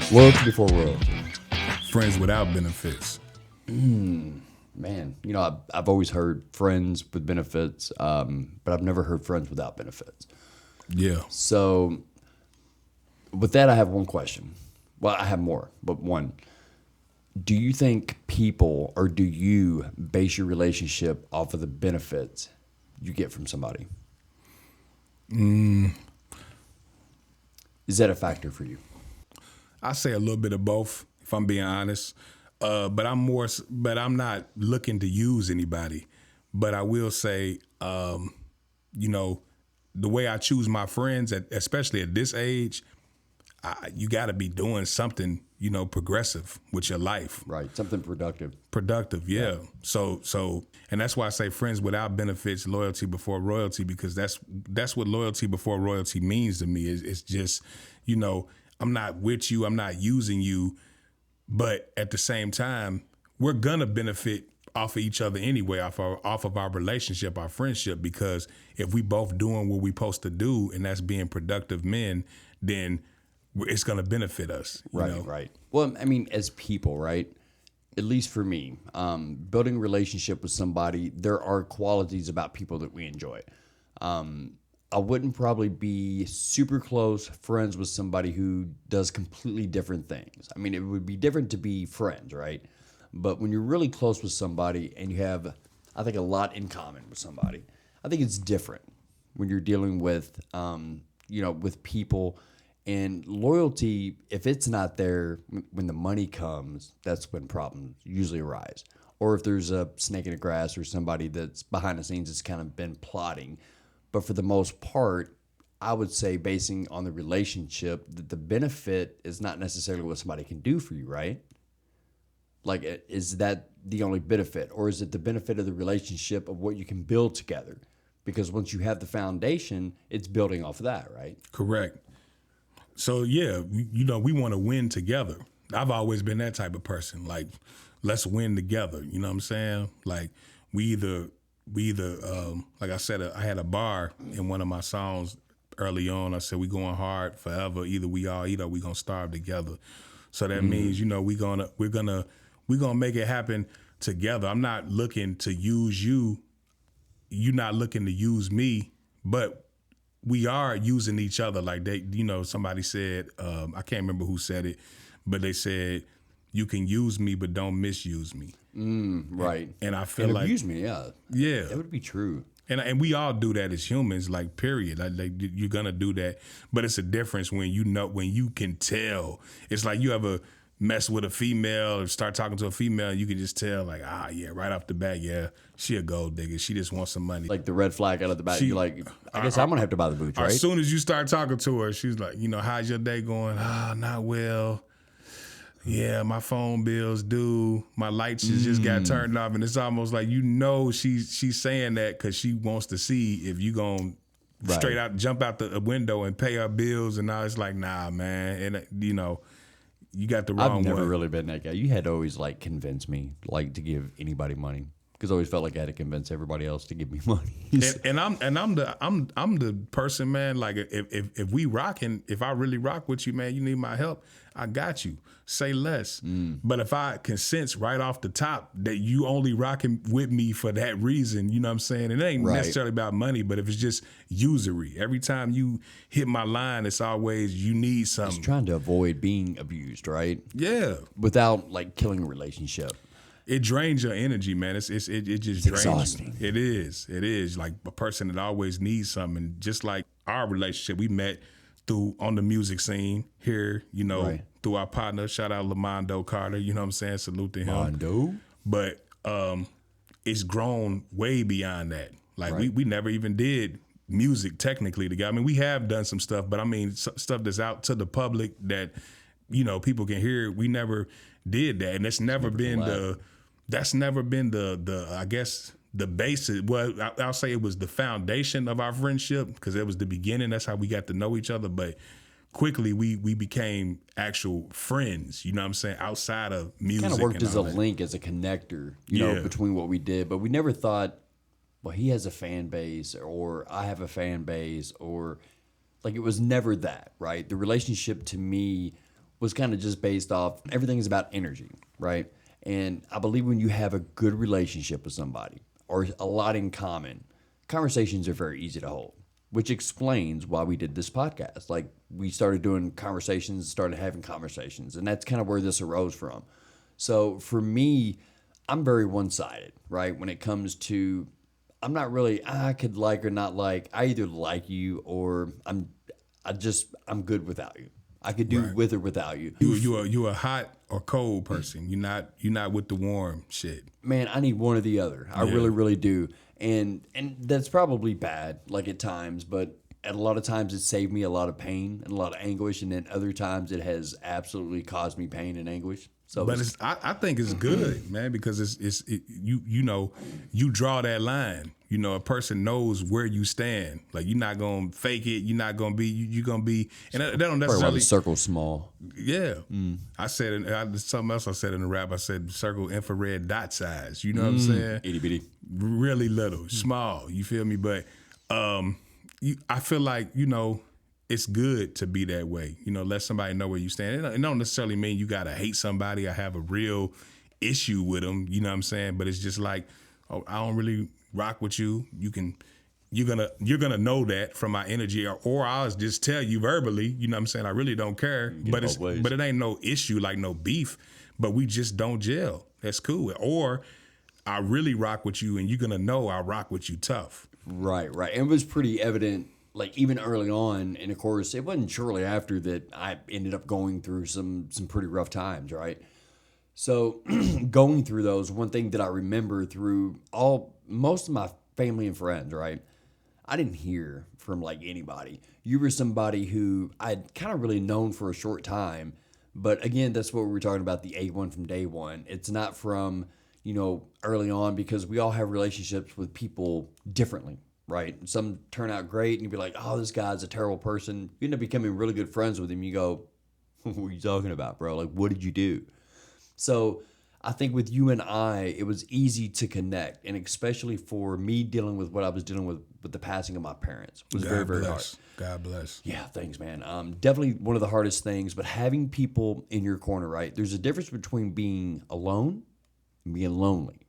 Loyalty before royalty. Friends without benefits. Man, I've always heard friends with benefits, but I've never heard friends without benefits. Yeah. So, with that, I have one question. Well, I have more, but one. Do you think people, or do you base your relationship off of the benefits you get from somebody? Is that a factor for you? I say a little bit of both, if I'm being honest. But I'm not looking to use anybody. But I will say, the way I choose my friends, especially at this age, you got to be doing something, progressive with your life. Right, something productive. Productive, yeah. So, and that's why I say friends without benefits, loyalty before royalty, because that's what loyalty before royalty means to me. It's just, I'm not with you, I'm not using you, but at the same time, we're gonna benefit off of each other anyway, off of our relationship, our friendship, because if we both doing what we supposed to do, and that's being productive men, then it's gonna benefit us. Right. Well, I mean, as people, right? At least for me, building a relationship with somebody, there are qualities about people that we enjoy. I wouldn't probably be super close friends with somebody who does completely different things. I mean, it would be different to be friends, right? But when you're really close with somebody and you have, I think, a lot in common with somebody, I think it's different when you're dealing with, with people. And loyalty, if it's not there when the money comes, that's when problems usually arise. Or if there's a snake in the grass or somebody that's behind the scenes that's kind of been plotting. But for the most part, I would say, basing on the relationship, that the benefit is not necessarily what somebody can do for you, right? Like, is that the only benefit? Or is it the benefit of the relationship of what you can build together? Because once you have the foundation, it's building off of that, right? Correct. So, yeah, we want to win together. I've always been that type of person. Like, let's win together. You know what I'm saying? Like, we either like I said, I had a bar in one of my songs early on. I said, we going hard forever. Either we all eat or we gonna starve together. So that means, we're gonna make it happen together. I'm not looking to use you. You're not looking to use me, but we are using each other. Like somebody said, I can't remember who said it, but they said, you can use me, but don't misuse me. Right. And I feel like abuse me, yeah. Yeah. That would be true. And we all do that as humans, like, period. Like you're gonna do that, but it's a difference when when you can tell. It's like you ever mess with a female or start talking to a female, you can just tell, like, yeah, right off the bat, yeah, she a gold digger. She just wants some money. Like the red flag out of the back. You're like, I guess I'm gonna have to buy the boots, right? As soon as you start talking to her, she's like, how's your day going? Not well. Yeah, my phone bill's due. My lights just got turned off, and it's almost like she's saying that because she wants to see if you gonna straight out jump out the window and pay her bills. And now it's like, nah, man, and you got the wrong one. I've never really been that guy. You had to always convince me to give anybody money, because I always felt like I had to convince everybody else to give me money. and I'm the person, man. Like if we rocking, if I really rock with you, man, you need my help, I got you. Say less. But if I can sense right off the top that you only rocking with me for that reason, you know what I'm saying? And it ain't necessarily about money, but if it's just usury, every time you hit my line, it's always you need something. Just trying to avoid being abused, right? Yeah. Without killing a relationship. It drains your energy, man. It just drains exhausting. you. It is like a person that always needs something. And just like our relationship, we met on the music scene here, through our partner. Shout out Lamondo Carter, you know what I'm saying? Salute to him. Mondo. But it's grown way beyond that. Like we never even did music technically together. I mean, we have done some stuff, but I mean stuff that's out to the public that people can hear. We never did that, and that's never been the I guess the basis. Well, I'll say it was the foundation of our friendship, because it was the beginning. That's how we got to know each other. But quickly we became actual friends, you know what I'm saying, outside of music. Kind of worked as a link, as a connector, between what we did. But we never thought, well, he has a fan base, or I have a fan base, or it was never that, right? The relationship to me was kind of just based off everything is about energy, right? And I believe when you have a good relationship with somebody or a lot in common, conversations are very easy to hold, which explains why we did this podcast. Like we started doing conversations, started having conversations, and that's kind of where this arose from. So for me, I'm very one-sided, right? When it comes to, I'm not really, I could like or not like. I either like you or I'm good without you. I could do with or without you. You a hot or cold person. You're not with the warm shit. Man, I need one or the other. I really, really do. And that's probably bad, like at times, but at a lot of times it saved me a lot of pain and a lot of anguish, and then other times it has absolutely caused me pain and anguish. So, but I think it's good, man, because you know you draw that line. You know, a person knows where you stand. Like you're not gonna fake it. You're not gonna be. You're gonna be. And that don't necessarily. The circle's small. Yeah, I said something else. I said in the rap. I said circle infrared dot size. You know what I'm saying? Itty bitty. Really little, small. You feel me? But I feel like it's good to be that way. Let somebody know where you stand. It don't necessarily mean you gotta hate somebody or have a real issue with them. You know what I'm saying? But it's just like, oh, I don't really rock with you. You're gonna know that from my energy, or I'll just tell you verbally. You know what I'm saying? I really don't care. But it ain't no issue, like no beef. But we just don't gel. That's cool. Or I really rock with you, and you're gonna know I rock with you tough. Right. It was pretty evident. Like even early on, and of course, it wasn't shortly after that I ended up going through some pretty rough times, right? So going through those, one thing that I remember through most of my family and friends, right? I didn't hear from like anybody. You were somebody who I'd kind of really known for a short time, but again, that's what we were talking about, the A1 from day one. It's not from, early on, because we all have relationships with people differently. Right. Some turn out great and you'd be like, oh, this guy's a terrible person. You end up becoming really good friends with him. You go, what are you talking about, bro? Like, what did you do? So I think with you and I, it was easy to connect. And especially for me dealing with what I was dealing with the passing of my parents was very, very hard. God bless. Yeah, thanks, man. Definitely one of the hardest things, but having people in your corner, right? There's a difference between being alone and being lonely.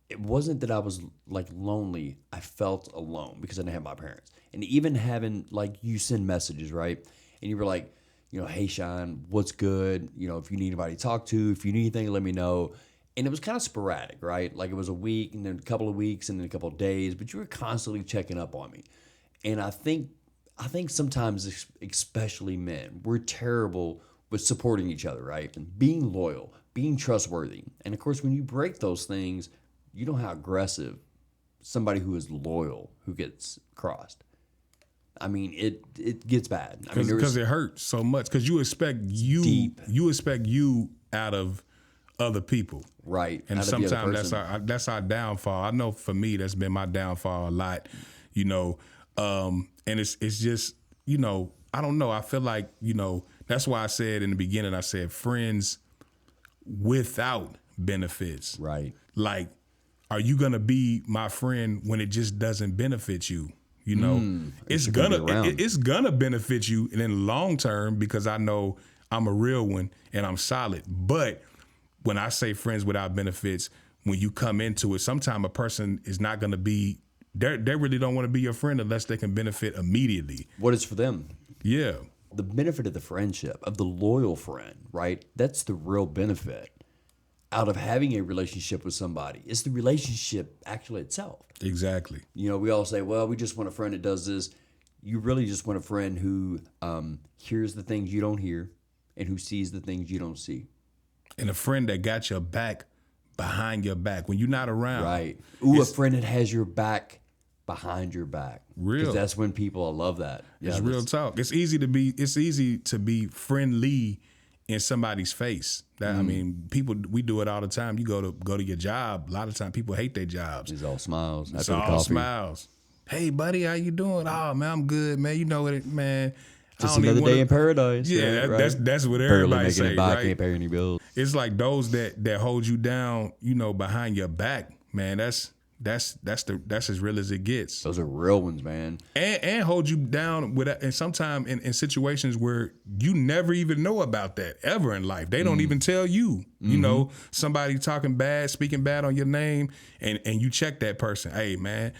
It wasn't that I was like lonely. I felt alone because I didn't have my parents. And even having like you send messages, right? And you were like, hey, Sean, what's good? If you need anybody to talk to, if you need anything, let me know. And it was kind of sporadic, right? Like it was a week and then a couple of weeks and then a couple of days, but you were constantly checking up on me. And I think sometimes, especially men, we're terrible with supporting each other, right? And being loyal, being trustworthy. And of course, when you break those things, you know how aggressive somebody who is loyal who gets crossed. I mean, it gets bad. Because it hurts so much. Because you expect you out of other people, right? And sometimes that's our downfall. I know for me, that's been my downfall a lot. And it's just I don't know. I feel like that's why I said in the beginning. I said friends without benefits, right? Like, are you gonna be my friend when it just doesn't benefit you? It's gonna benefit you in the long term because I know I'm a real one and I'm solid. But when I say friends without benefits, when you come into it, sometimes a person is not gonna be. They really don't want to be your friend unless they can benefit immediately. What is for them? Yeah, the benefit of the friendship, of the loyal friend, right? That's the real benefit out of having a relationship with somebody. It's the relationship actually itself. Exactly. We all say, well, we just want a friend that does this. You really just want a friend who hears the things you don't hear and who sees the things you don't see. And a friend that got your back behind your back when you're not around. Right. Ooh, a friend that has your back behind your back. Real. Because that's when people, I love that. Yeah, it's real talk. It's easy to be friendly in somebody's face. I mean, people, we do it all the time. You go to your job. A lot of time people hate their jobs. It's all smiles. It's all smiles. Hey, buddy, how you doing? Oh, man, I'm good, man. You know it, man. Just another day in paradise. Yeah, right? That's what everybody say, right? Can't pay any bills. It's like those that hold you down, behind your back, man. That's that's as real as it gets. Those are real ones, man. And hold you down with, and sometimes in situations where you never even know about that ever in life. They don't even tell you. You know, somebody talking bad, speaking bad on your name, and you check that person. Hey, man,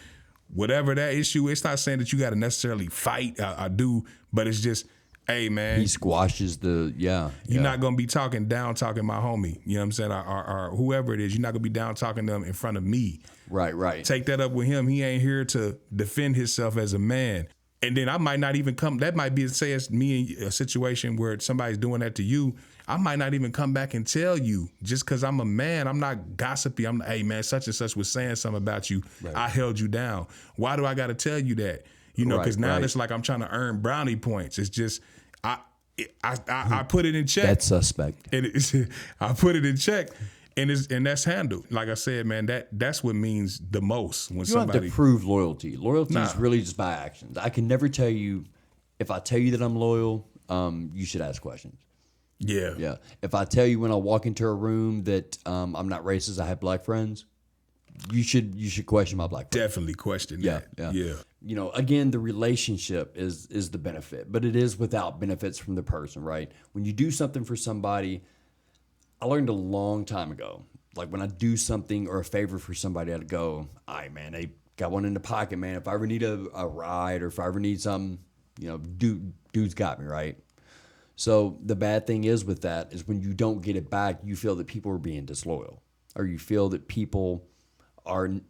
whatever that issue, it's not saying that you got to necessarily fight. I do, but it's just, hey, man. He squashes the, You're not going to be talking my homie. You know what I'm saying? Or whoever it is, you're not going to be down talking them in front of me. Right. Take that up with him. He ain't here to defend himself as a man. And then I might not even come. That might be, say it's me in a situation where somebody's doing that to you. I might not even come back and tell you just because I'm a man. I'm not gossipy. Hey, man, such and such was saying something about you. Right. I held you down. Why do I got to tell you that? You know, because now it's like I'm trying to earn brownie points. It's just, I put it in check. That's suspect. And I put it in check, and that's handled. Like I said, man, that's what means the most when you don't have to prove loyalty. Loyalty is really just by actions. I can never tell you, if I tell you that I'm loyal, you should ask questions. Yeah. If I tell you when I walk into a room that I'm not racist, I have black friends, you should question my black friends. Definitely question that. Yeah. You know, again, the relationship is the benefit, but it is without benefits from the person, right? When you do something for somebody, I learned a long time ago, like when I do something or a favor for somebody, I'd go, all right, man, they got one in the pocket, man. If I ever need a ride or if I ever need something, you know, dude's got me, right? So the bad thing is with that is when you don't get it back, you feel that people are being disloyal, or you feel that people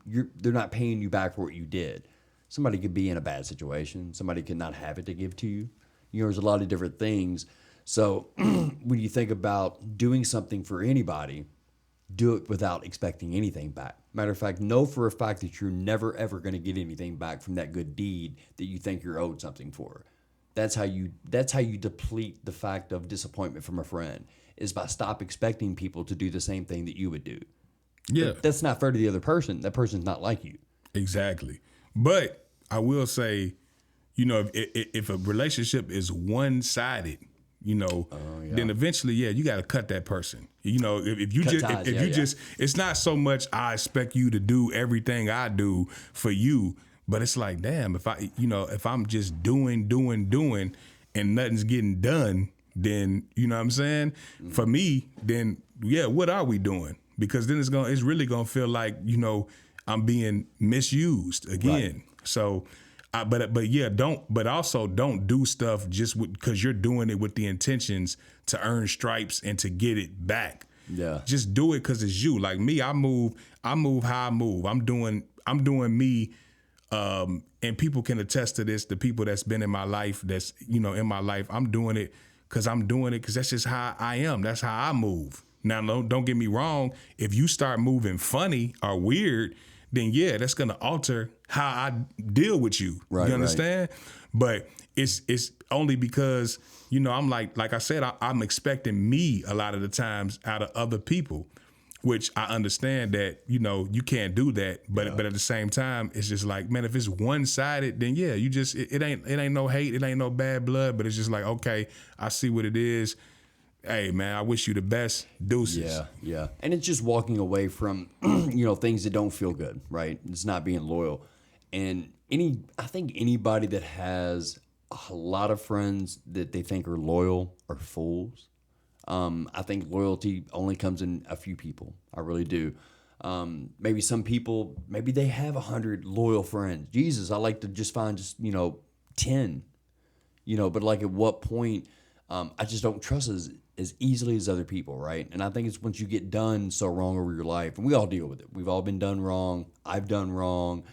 they're not paying you back for what you did. Somebody could be in a bad situation. Somebody could not have it to give to you. You know, there's a lot of different things. So when you think about doing something for anybody, do it without expecting anything back. Matter of fact, know for a fact that you're never, ever going to get anything back from that good deed that you think you're owed something for. That's how you deplete the fact of disappointment from a friend, is by stop expecting people to do the same thing that you would do. Yeah. But that's not fair to the other person. That person's not like you. Exactly. But I will say, you know, if a relationship is one-sided, you know, then eventually, you got to cut that person. You know, if you just, it's not so much I expect you to do everything I do for you, but it's like, damn, if I'm just doing and nothing's getting done, then, you know what I'm saying? Mm-hmm. For me, then, what are we doing? Because then it's really going to feel like, you know, I'm being misused again. Right. So, but also don't do stuff just because you're doing it with the intentions to earn stripes and to get it back. Yeah. Just do it because it's you. Like me, I move how I move. I'm doing me. And people can attest to this. The people that's been in my life, that's, you know, in my life, I'm doing it because that's just how I am. That's how I move. Now, don't get me wrong. If you start moving funny or weird, then that's going to alter how I deal with you. Right, you understand? Right. But it's only because, you know, I'm like I said, I'm expecting me a lot of the times out of other people, which I understand that, you know, you can't do that. But at the same time, it's just like, man, if it's one-sided, then you just, it ain't no hate, it ain't no bad blood, but it's just like, okay, I see what it is. Hey, man, I wish you the best. Deuces. Yeah. And it's just walking away from, you know, things that don't feel good, right? It's not being loyal. And I think anybody that has a lot of friends that they think are loyal are fools. I think loyalty only comes in a few people. I really do. Maybe some people, maybe they have 100 loyal friends. Jesus, I like to just find 10, you know, but like at what point, I just don't trust as easily as other people, right? And I think it's once you get done so wrong over your life, and we all deal with it. We've all been done wrong. I've done wrong.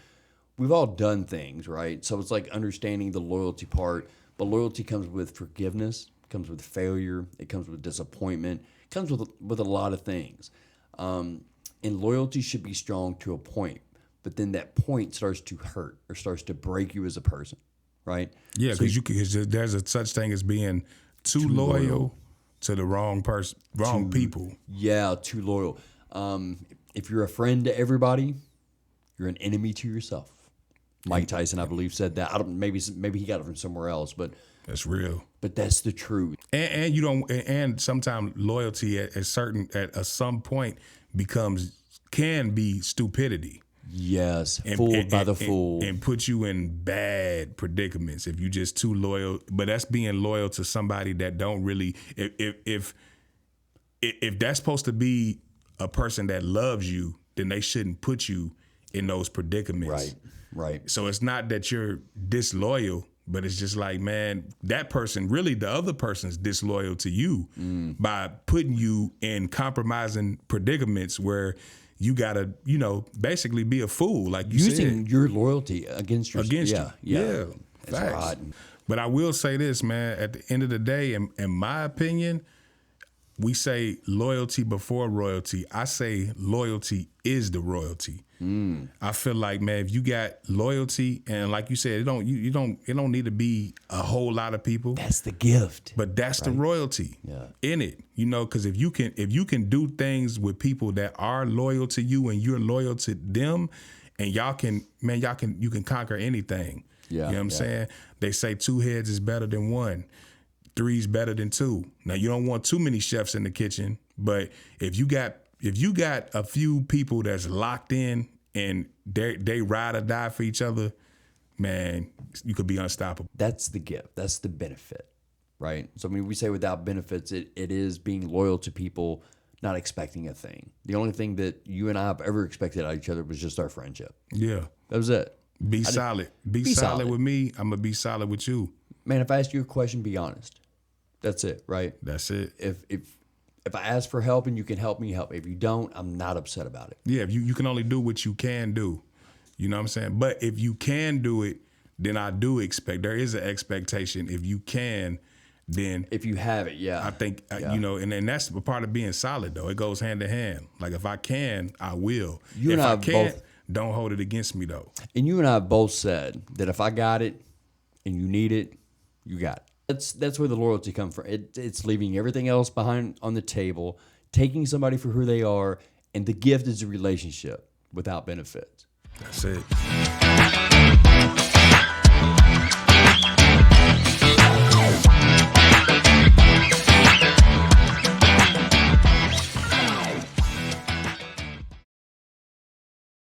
We've all done things, right? So it's like understanding the loyalty part, but loyalty comes with forgiveness, comes with failure, it comes with disappointment, it comes with a lot of things. And loyalty should be strong to a point, but then that point starts to hurt or starts to break you as a person, right? Yeah, because there's a such thing as being too loyal to the wrong person, people. Yeah, too loyal. If you're a friend to everybody, you're an enemy to yourself. Mike Tyson, I believe, said that. Maybe he got it from somewhere else, but that's real. But that's the truth. And you don't. And sometimes loyalty at some point can be stupidity. Yes, fooled by the fool. and put you in bad predicaments if you just too loyal. But that's being loyal to somebody that don't really. If that's supposed to be a person that loves you, then they shouldn't put you in those predicaments. Right. So it's not that you're disloyal, but it's just like, man, that person, really the other person's disloyal to you by putting you in compromising predicaments where you gotta, basically be a fool, like you Using said. your loyalty against you. Yeah. That's Facts. right. But I will say this, man, at the end of the day, in my opinion, we say loyalty before royalty. I say loyalty is the royalty. I feel like, man, if you got loyalty, and like you said, it don't need to be a whole lot of people. That's the gift. But that's the royalty in it, because if you can do things with people that are loyal to you and you're loyal to them, and you can conquer anything. You know what I'm saying? They say 2 heads is better than 1. 3's better than 2. Now you don't want too many chefs in the kitchen, but if you got a few people that's locked in and they ride or die for each other, man, you could be unstoppable. That's the gift. That's the benefit, right? So, I mean, we say without benefits, it is being loyal to people, not expecting a thing. The only thing that you and I have ever expected out of each other was just our friendship. Yeah. That was it. Be solid. Be solid with me. I'm going to be solid with you. Man, if I ask you a question, be honest. That's it, right? That's it. If I ask for help and you can help me, help me. If you don't, I'm not upset about it. Yeah, you can only do what you can do. You know what I'm saying? But if you can do it, then I do expect, there is an expectation. If you can, then if you have it, I think, and that's a part of being solid, though. It goes hand in hand. Like, if I can, I will. If I can't, don't hold it against me, though. And you and I have both said that if I got it and you need it, you got it. That's where the loyalty comes from. It's leaving everything else behind on the table, taking somebody for who they are, and the gift is a relationship without benefits. That's it.